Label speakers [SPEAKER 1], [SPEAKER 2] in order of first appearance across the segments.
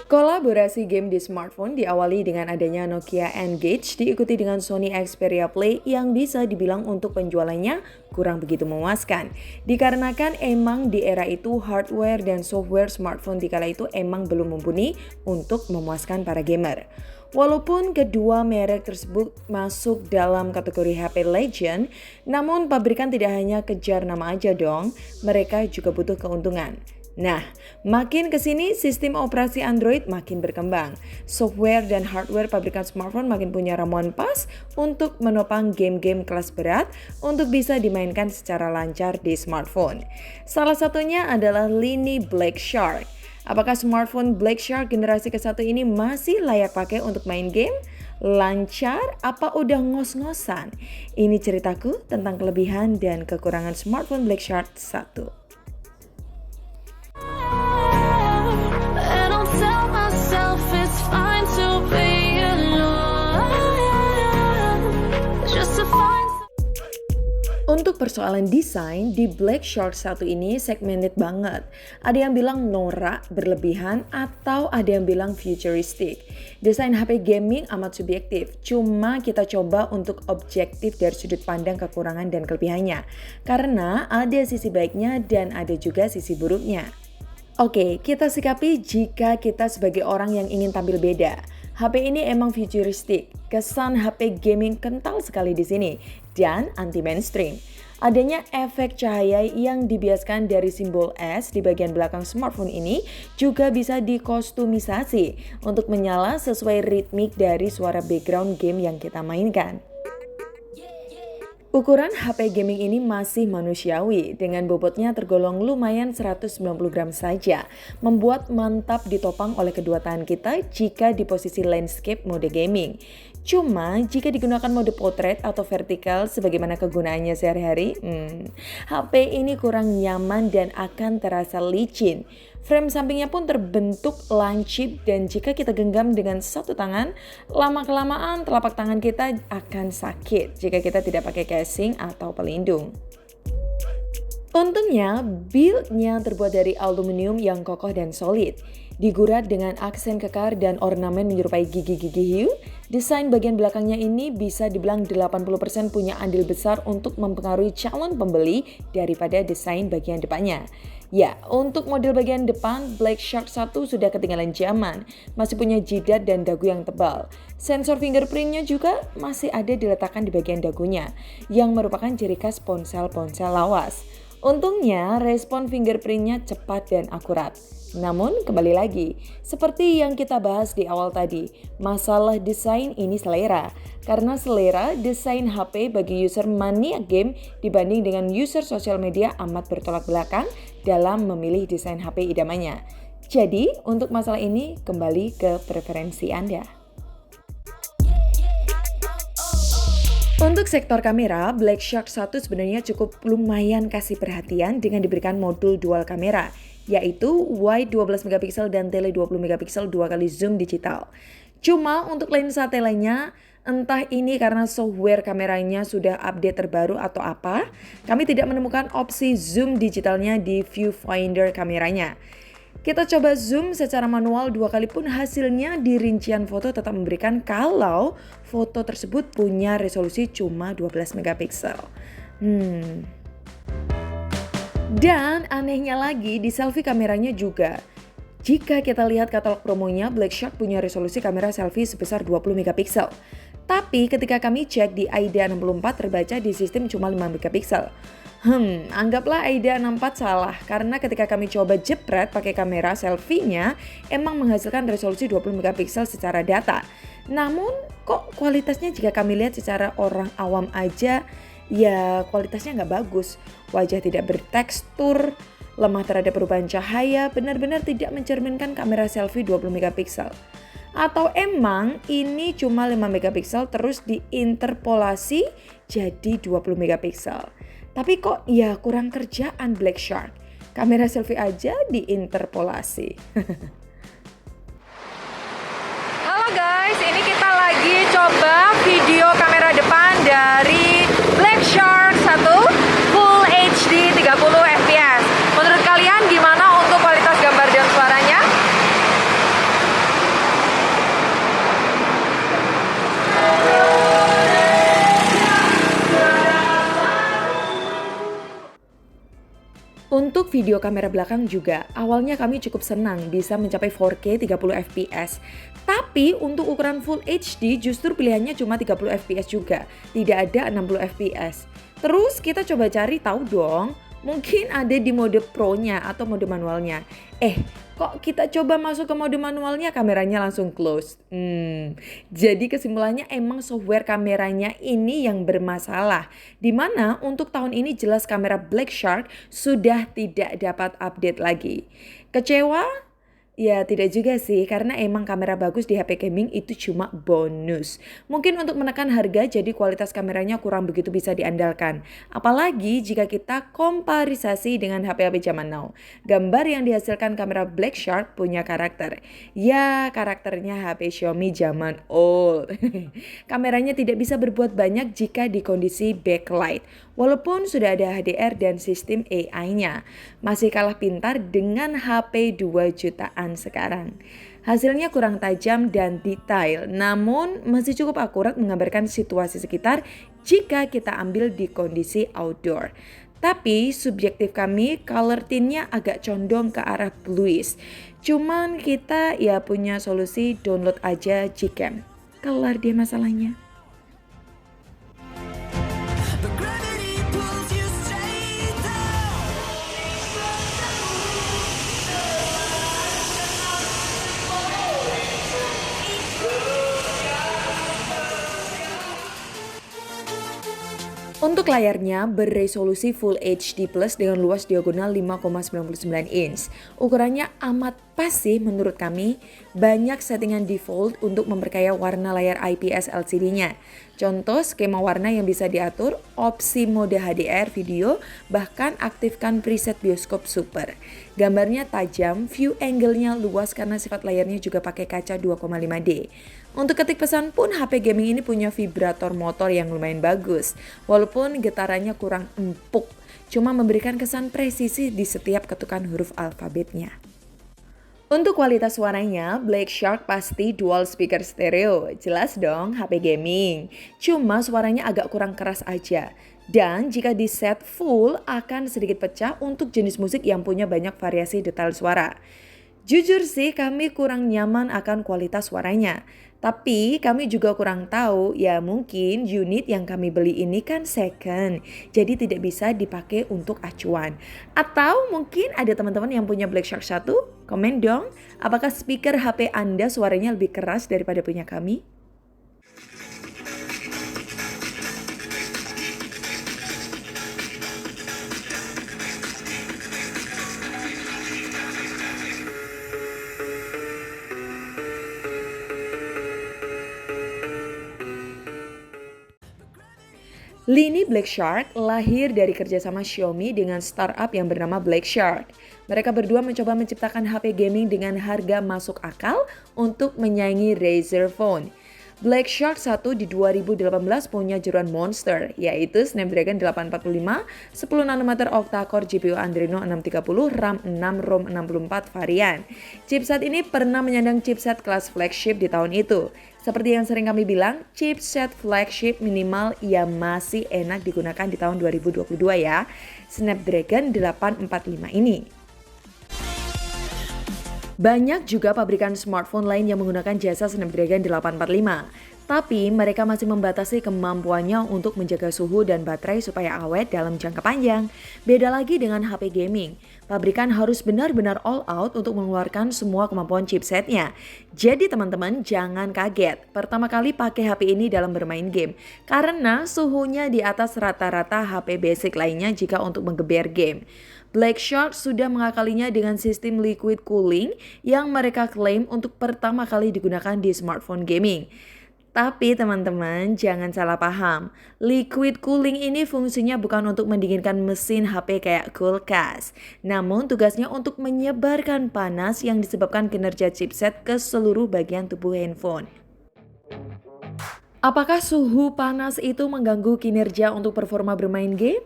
[SPEAKER 1] Kolaborasi game di smartphone diawali dengan adanya Nokia N-Gage diikuti dengan Sony Xperia Play yang bisa dibilang untuk penjualannya kurang begitu memuaskan. Dikarenakan emang di era itu hardware dan software smartphone di kala itu emang belum mumpuni untuk memuaskan para gamer. Walaupun kedua merek tersebut masuk dalam kategori HP Legend, namun pabrikan tidak hanya kejar nama aja dong, mereka juga butuh keuntungan. Nah, makin kesini sistem operasi Android makin berkembang. Software dan hardware pabrikan smartphone makin punya ramuan pas untuk menopang game-game kelas berat untuk bisa dimainkan secara lancar di smartphone. Salah satunya adalah lini Black Shark. Apakah smartphone Black Shark generasi ke-1 ini masih layak pakai untuk main game? Lancar apa udah ngos-ngosan? Ini ceritaku tentang kelebihan dan kekurangan smartphone Black Shark 1. Untuk persoalan desain, di Black Shark 1 ini segmented banget. Ada yang bilang norak, berlebihan, atau ada yang bilang futuristic. Desain HP gaming amat subjektif, cuma kita coba untuk objektif dari sudut pandang kekurangan dan kelebihannya. Karena ada sisi baiknya dan ada juga sisi buruknya. Oke, kita sikapi jika kita sebagai orang yang ingin tampil beda. HP ini emang futuristik, kesan HP gaming kental sekali di sini, dan anti mainstream. Adanya efek cahaya yang dibiaskan dari simbol S di bagian belakang smartphone ini juga bisa dikostumisasi untuk menyala sesuai ritmik dari suara background game yang kita mainkan. Ukuran HP gaming ini masih manusiawi dengan bobotnya tergolong lumayan 190 gram saja, membuat mantap ditopang oleh kedua tangan kita jika di posisi landscape mode gaming. Cuma jika digunakan mode portrait atau vertikal sebagaimana kegunaannya sehari-hari, HP ini kurang nyaman dan akan terasa licin. Frame sampingnya pun terbentuk lancip dan jika kita genggam dengan satu tangan, lama-kelamaan telapak tangan kita akan sakit jika kita tidak pakai casing atau pelindung. Untungnya, build-nya terbuat dari aluminium yang kokoh dan solid. Digurat dengan aksen kekar dan ornamen menyerupai gigi-gigi hiu, desain bagian belakangnya ini bisa dibilang 80% punya andil besar untuk mempengaruhi calon pembeli daripada desain bagian depannya. Ya, untuk model bagian depan, Black Shark 1 sudah ketinggalan zaman, masih punya jidat dan dagu yang tebal. Sensor fingerprintnya juga masih ada diletakkan di bagian dagunya, yang merupakan ciri khas ponsel-ponsel lawas. Untungnya, respon fingerprintnya cepat dan akurat. Namun, kembali lagi, seperti yang kita bahas di awal tadi, masalah desain ini selera. Karena selera, desain HP bagi user mania game dibanding dengan user sosial media amat bertolak belakang dalam memilih desain HP idamannya. Jadi, untuk masalah ini kembali ke preferensi Anda. Untuk sektor kamera, Black Shark 1 sebenarnya cukup lumayan kasih perhatian dengan diberikan modul dual kamera, yaitu wide 12 MP dan tele 20 MP 2 kali zoom digital. Cuma untuk lensa telenya, entah ini karena software kameranya sudah update terbaru atau apa, kami tidak menemukan opsi zoom digitalnya di viewfinder kameranya. Kita coba zoom secara manual 2 kali pun hasilnya di rincian foto tetap memberikan kalau foto tersebut punya resolusi cuma 12 MP. Dan anehnya lagi di selfie kameranya juga. Jika kita lihat katalog promonya, Black Shark punya resolusi kamera selfie sebesar 20 MP. Tapi ketika kami cek di AIDA 64 terbaca di sistem cuma 5 MP. Anggaplah AIDA 64 salah karena ketika kami coba jepret pakai kamera selfie-nya emang menghasilkan resolusi 20 MP secara data. Namun kok kualitasnya jika kami lihat secara orang awam aja, ya kualitasnya nggak bagus. Wajah tidak bertekstur, lemah terhadap perubahan cahaya, benar-benar tidak mencerminkan kamera selfie 20 MP. Atau emang ini cuma 5 MP terus diinterpolasi jadi 20 MP. Tapi kok ya kurang kerjaan Black Shark. Kamera selfie aja diinterpolasi.
[SPEAKER 2] Halo guys, ini kita lagi coba video kamera depan dari Black Shark 1 Full HD 30 fps. Menurut kalian gimana untuk kualitas gambar dan suaranya?
[SPEAKER 1] Untuk video kamera belakang juga, awalnya kami cukup senang bisa mencapai 4K 30 fps. Tapi untuk ukuran Full HD justru pilihannya cuma 30 fps juga, tidak ada 60 fps. Terus kita coba cari tahu dong, mungkin ada di mode Pro-nya atau mode manualnya. Kok kita coba masuk ke mode manualnya kameranya langsung close. Jadi kesimpulannya emang software kameranya ini yang bermasalah. Dimana untuk tahun ini jelas kamera Black Shark sudah tidak dapat update lagi. Kecewa? Ya tidak juga sih, karena emang kamera bagus di HP gaming itu cuma bonus. Mungkin untuk menekan harga jadi kualitas kameranya kurang begitu bisa diandalkan. Apalagi jika kita komparisasi dengan HP-HP zaman now. Gambar yang dihasilkan kamera Black Shark punya karakter. Ya karakternya HP Xiaomi zaman old. Kameranya tidak bisa berbuat banyak jika di kondisi backlight. Walaupun sudah ada HDR dan sistem AI-nya, masih kalah pintar dengan HP 2 jutaan sekarang. Hasilnya kurang tajam dan detail, namun masih cukup akurat menggambarkan situasi sekitar jika kita ambil di kondisi outdoor. Tapi subjektif kami, color tint-nya agak condong ke arah bluish. Cuman kita ya punya solusi download aja Gcam. Kelar dia masalahnya. Untuk layarnya beresolusi Full HD Plus dengan luas diagonal 5,99 inch. Ukurannya amat pas sih menurut kami. Banyak settingan default untuk memperkaya warna layar IPS LCD-nya. Contoh skema warna yang bisa diatur, opsi mode HDR video, bahkan aktifkan preset bioskop super. Gambarnya tajam, view angle-nya luas karena sifat layarnya juga pakai kaca 2,5D. Untuk ketik pesan pun HP gaming ini punya vibrator motor yang lumayan bagus. Walaupun getarannya kurang empuk, cuma memberikan kesan presisi di setiap ketukan huruf alfabetnya. Untuk kualitas suaranya, Black Shark pasti dual speaker stereo. Jelas dong HP gaming. Cuma suaranya agak kurang keras aja. Dan jika di set full akan sedikit pecah untuk jenis musik yang punya banyak variasi detail suara. Jujur sih kami kurang nyaman akan kualitas suaranya. Tapi kami juga kurang tahu, ya mungkin unit yang kami beli ini kan second. Jadi tidak bisa dipakai untuk acuan. Atau mungkin ada teman-teman yang punya Black Shark 1? Komen dong, apakah speaker HP Anda suaranya lebih keras daripada punya kami? Lini Black Shark lahir dari kerjasama Xiaomi dengan startup yang bernama Black Shark. Mereka berdua mencoba menciptakan HP gaming dengan harga masuk akal untuk menyaingi Razer Phone. Black Shark 1 di 2018 punya jeruan monster, yaitu Snapdragon 845, 10nm octa-core GPU Adreno 630, RAM 6, ROM 64 varian. Chipset ini pernah menyandang chipset kelas flagship di tahun itu. Seperti yang sering kami bilang, chipset flagship minimal yang masih enak digunakan di tahun 2022 ya, Snapdragon 845 ini. Banyak juga pabrikan smartphone lain yang menggunakan jasa Snapdragon 845. Tapi mereka masih membatasi kemampuannya untuk menjaga suhu dan baterai supaya awet dalam jangka panjang. Beda lagi dengan HP gaming. Pabrikan harus benar-benar all out untuk mengeluarkan semua kemampuan chipsetnya. Jadi teman-teman jangan kaget pertama kali pakai HP ini dalam bermain game. Karena suhunya di atas rata-rata HP basic lainnya jika untuk menggeber game. Black Shark sudah mengakalinya dengan sistem liquid cooling yang mereka klaim untuk pertama kali digunakan di smartphone gaming. Tapi teman-teman jangan salah paham, liquid cooling ini fungsinya bukan untuk mendinginkan mesin HP kayak kulkas. Namun tugasnya untuk menyebarkan panas yang disebabkan kinerja chipset ke seluruh bagian tubuh handphone. Apakah suhu panas itu mengganggu kinerja untuk performa bermain game?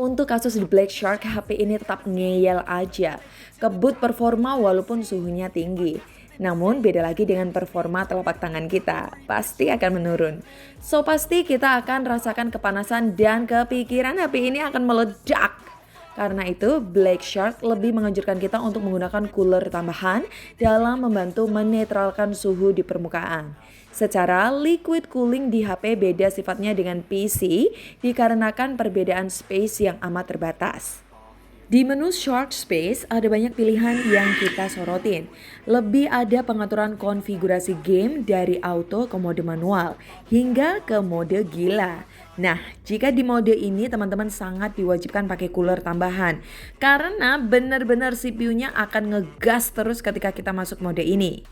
[SPEAKER 1] Untuk kasus di Black Shark, HP ini tetap ngeyel aja. Kebut performa walaupun suhunya tinggi. Namun beda lagi dengan performa telapak tangan kita, pasti akan menurun. So pasti kita akan rasakan kepanasan dan kepikiran HP ini akan meledak. Karena itu, Black Shark lebih menganjurkan kita untuk menggunakan cooler tambahan dalam membantu menetralkan suhu di permukaan. Secara liquid cooling di HP beda sifatnya dengan PC dikarenakan perbedaan space yang amat terbatas. Di menu Shark Space ada banyak pilihan yang kita sorotin. Lebih ada pengaturan konfigurasi game dari auto ke mode manual hingga ke mode gila. Nah, jika di mode ini teman-teman sangat diwajibkan pakai cooler tambahan karena benar-benar CPU-nya akan ngegas terus ketika kita masuk mode ini.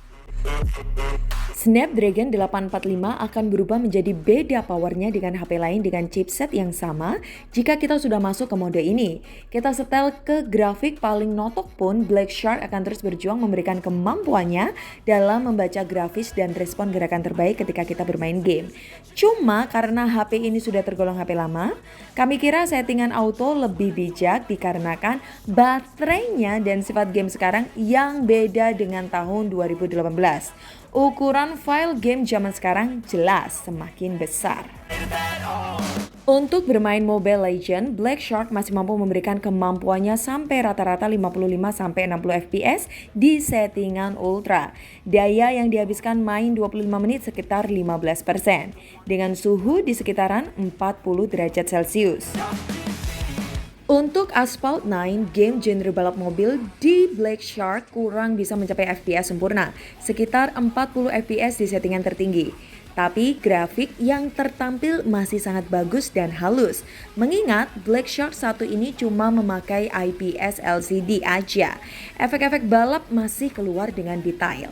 [SPEAKER 1] Snapdragon 845 akan berubah menjadi beda powernya dengan HP lain dengan chipset yang sama jika kita sudah masuk ke mode ini. Kita setel ke grafik paling notok pun, Black Shark akan terus berjuang memberikan kemampuannya dalam membaca grafis dan respon gerakan terbaik ketika kita bermain game. Cuma karena HP ini sudah tergolong HP lama, kami kira settingan auto lebih bijak dikarenakan baterainya dan sifat game sekarang yang beda dengan tahun 2018. Ukuran file game zaman sekarang jelas semakin besar. Untuk bermain Mobile Legends, Black Shark masih mampu memberikan kemampuannya sampai rata-rata 55-60 fps di settingan ultra. Daya yang dihabiskan main 25 menit sekitar 15%, dengan suhu di sekitaran 40 derajat Celcius. Untuk Asphalt 9, game genre balap mobil di Black Shark kurang bisa mencapai FPS sempurna, sekitar 40 FPS di settingan tertinggi. Tapi grafik yang tertampil masih sangat bagus dan halus, mengingat Black Shark 1 ini cuma memakai IPS LCD aja. Efek-efek balap masih keluar dengan detail.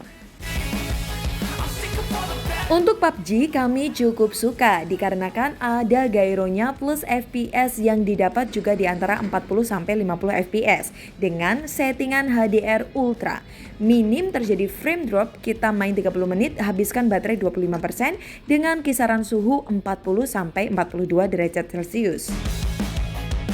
[SPEAKER 1] Untuk PUBG kami cukup suka dikarenakan ada gyronya plus FPS yang didapat juga di antara 40-50 fps dengan settingan HDR Ultra. Minim terjadi frame drop, kita main 30 menit habiskan baterai 25% dengan kisaran suhu 40-42 derajat Celcius.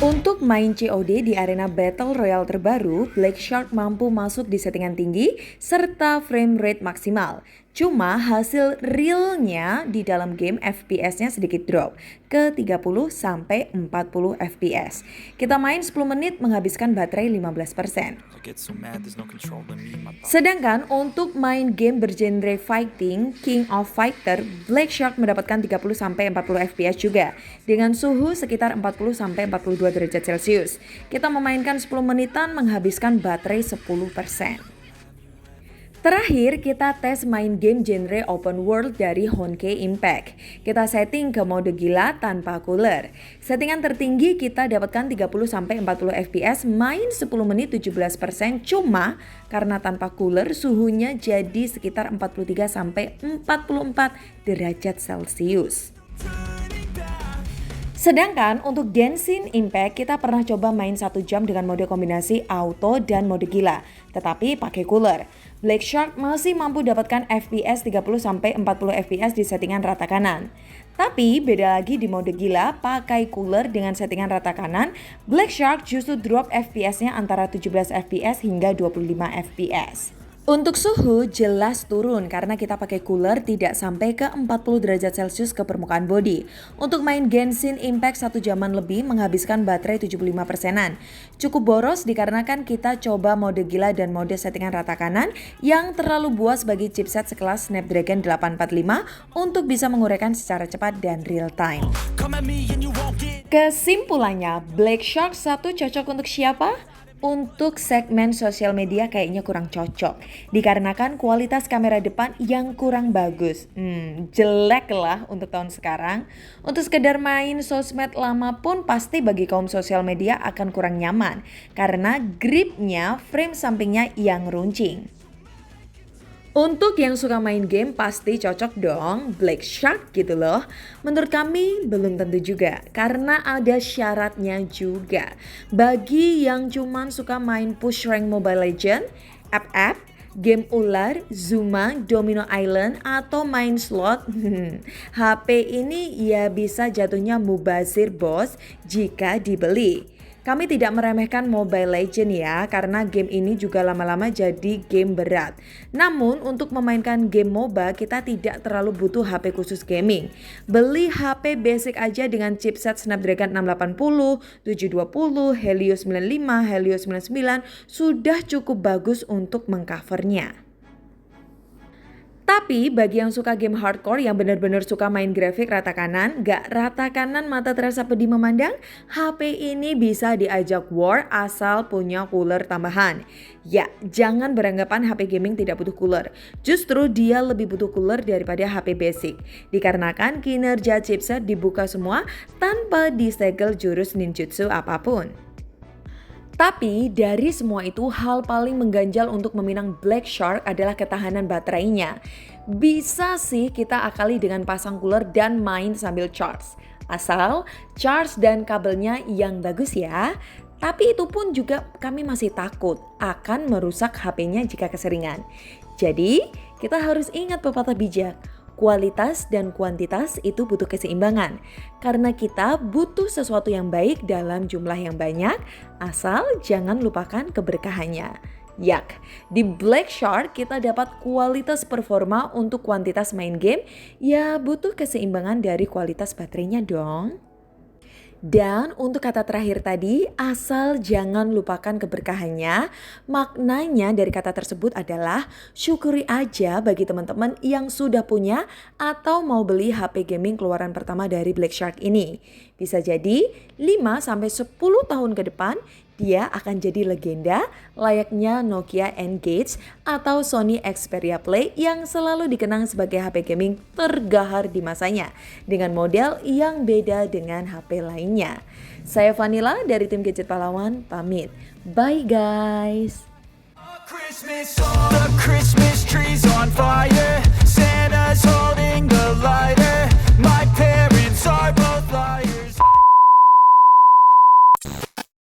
[SPEAKER 1] Untuk main COD di arena Battle Royale terbaru, Black Shark mampu masuk di settingan tinggi serta frame rate maksimal. Cuma hasil realnya di dalam game FPS-nya sedikit drop ke 30-40 fps. Kita main 10 menit menghabiskan baterai 15%. Sedangkan untuk main game bergenre fighting, King of Fighter, Black Shark mendapatkan 30-40 fps juga dengan suhu sekitar 40-42 derajat Celcius. Kita memainkan 10 menitan menghabiskan baterai 10%. Terakhir, kita tes main game genre open world dari Honkai Impact. Kita setting ke mode gila tanpa cooler. Settingan tertinggi kita dapatkan 30-40 fps, main 10 menit 17%, cuma karena tanpa cooler suhunya jadi sekitar 43-44 derajat Celcius. Sedangkan untuk Genshin Impact kita pernah coba main 1 jam dengan mode kombinasi auto dan mode gila, tetapi pakai cooler. Black Shark masih mampu dapatkan FPS 30-40 fps di settingan rata kanan. Tapi beda lagi di mode gila pakai cooler dengan settingan rata kanan, Black Shark justru drop FPS-nya antara 17 fps hingga 25 fps. Untuk suhu jelas turun karena kita pakai cooler tidak sampai ke 40 derajat Celcius ke permukaan body. Untuk main Genshin Impact 1 jaman lebih menghabiskan baterai 75%-an. Cukup boros dikarenakan kita coba mode gila dan mode settingan rata kanan yang terlalu buas bagi chipset sekelas Snapdragon 845 untuk bisa menguraikan secara cepat dan real time. Kesimpulannya, Black Shark 1 cocok untuk siapa? Untuk segmen sosial media kayaknya kurang cocok dikarenakan kualitas kamera depan yang kurang bagus. Jelek lah untuk tahun sekarang. Untuk sekedar main sosmed lama pun pasti bagi kaum sosial media akan kurang nyaman karena gripnya frame sampingnya yang runcing. Untuk yang suka main game pasti cocok dong, Black Shark gitu loh. Menurut kami belum tentu juga, karena ada syaratnya juga. Bagi yang cuman suka main push rank Mobile Legends, app, game ular, Zuma, Domino Island, atau main slot, HP ini ya bisa jatuhnya mubazir bos jika dibeli. Kami tidak meremehkan Mobile Legends ya, karena game ini juga lama-lama jadi game berat. Namun untuk memainkan game MOBA kita tidak terlalu butuh HP khusus gaming. Beli HP basic aja dengan chipset Snapdragon 680, 720, Helio 95, Helio 99 sudah cukup bagus untuk mengcovernya. Tapi bagi yang suka game hardcore, yang benar-benar suka main grafik rata kanan, gak rata kanan mata terasa pedih memandang, HP ini bisa diajak war asal punya cooler tambahan. Ya, jangan beranggapan HP gaming tidak butuh cooler. Justru dia lebih butuh cooler daripada HP basic. Dikarenakan kinerja chipset dibuka semua tanpa disegel jurus ninjutsu apapun. Tapi dari semua itu hal paling mengganjal untuk meminang Black Shark adalah ketahanan baterainya. Bisa sih kita akali dengan pasang cooler dan main sambil charge. Asal charge dan kabelnya yang bagus ya. Tapi itu pun juga kami masih takut akan merusak HP-nya jika keseringan. Jadi kita harus ingat pepatah bijak. Kualitas dan kuantitas itu butuh keseimbangan. Karena kita butuh sesuatu yang baik dalam jumlah yang banyak, asal jangan lupakan keberkahannya. Yak, di Black Shark kita dapat kualitas performa untuk kuantitas main game, ya butuh keseimbangan dari kualitas baterainya dong. Dan untuk kata terakhir tadi, asal jangan lupakan keberkahannya. Maknanya dari kata tersebut adalah syukuri aja bagi teman-teman yang sudah punya atau mau beli HP gaming keluaran pertama dari Black Shark ini. Bisa jadi 5-10 tahun ke depan dia akan jadi legenda layaknya Nokia N-Gage atau Sony Xperia Play yang selalu dikenang sebagai HP gaming tergahar di masanya dengan model yang beda dengan HP lainnya. Saya Vanilla dari tim Gadget Pahlawan pamit. Bye guys.